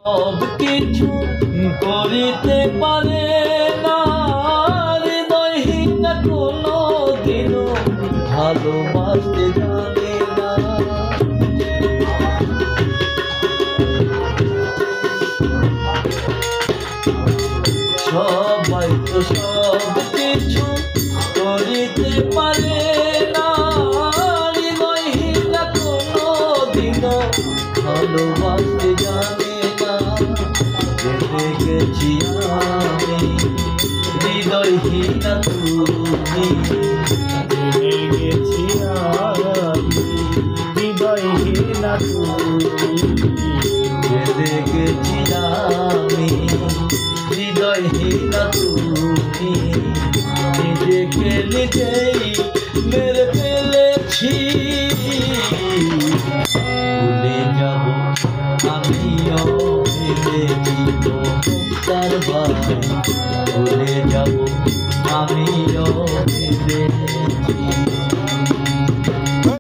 সব কিছু করিতে পারে না, হৃদয়হীন কোনো দিনও ভালোবাসতে জানে না। সবাই তো সব কিছু করিতে পারে না, হৃদয়হীন কোনো দিনও ভালোবাসতে জানে না। জেনে গেছি আমি হৃদয়হীন তুমি, জেনে গেছি আমি হৃদয়হীন তুমি, জেনে গেছি আমি হৃদয়হীন তুমি। নিজেকে নিজেই মেরে ফেলেছি, ভুলে যাব আমিও ভেবেছি তো মুক্তার ভাই, ভুলে যাব আমিও ভেবেছি।